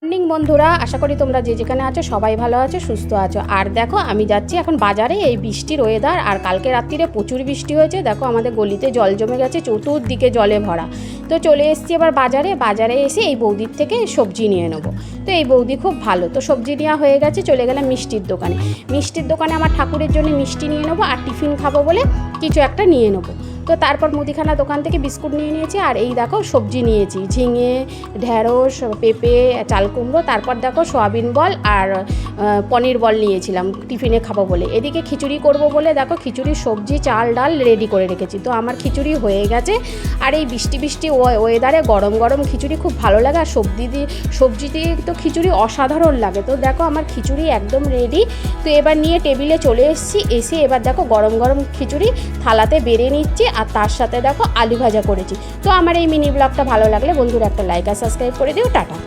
Morning বন্ধুরা, আশা করি তোমরা যে যেখানে আছো সবাই ভালো আছো, সুস্থ আছো। আর দেখো আমি যাচ্ছি এখন বাজারে। এই বৃষ্টির ওয়েদার, আর কালকে রাত্রিরে প্রচুর বৃষ্টি হয়েছে। দেখো আমাদের গলিতে জল জমে গেছে, চতুর্দিকে জলে ভরা। তো চলে এসেছি এবার বাজারে এসে এই বৌদির থেকে সবজি নিয়ে নেবো। তো এই বৌদি খুব ভালো, তো সবজি নেওয়া হয়ে গেছে। চলে গেলাম মিষ্টির দোকানে আমার ঠাকুরের জন্য মিষ্টি নিয়ে নেবো, আর টিফিন খাবো বলে কিছু একটা নিয়ে নেবো। তো তারপর মুদিখানা দোকান থেকে বিস্কুট নিয়ে নিয়েছি। আর এই দেখো সবজি নিয়েছি, ঝিঙে, ঢ্যাঁড়স, পেঁপে, চাল কুমড়ো। তারপর দেখো সয়াবিন বল আর পনির বল নিয়েছিলাম টিফিনে খাবো বলে। এদিকে খিচুড়ি করব বলে দেখো খিচুড়ির সবজি, চাল ডাল রেডি করে রেখেছি। তো আমার খিচুড়ি হয়ে গেছে। আর এই বৃষ্টি ওয়েদারে গরম গরম খিচুড়ি খুব ভালো লাগে। আর সবজি দিয়ে তো খিচুড়ি অসাধারণ লাগে। তো দেখো আমার খিচুড়ি একদম রেডি। তো এবার নিয়ে টেবিলে চলে এসে এবার দেখো গরম গরম খিচুড়ি থালাতে বেড়ে নিচ্ছি। আর তার সাথে দেখো আলু ভাজা করেছি। তো আমার এই মিনি ব্লগটা ভালো লাগলে বন্ধুরা একটা লাইক আর সাবস্ক্রাইব করে দিও। টাটা।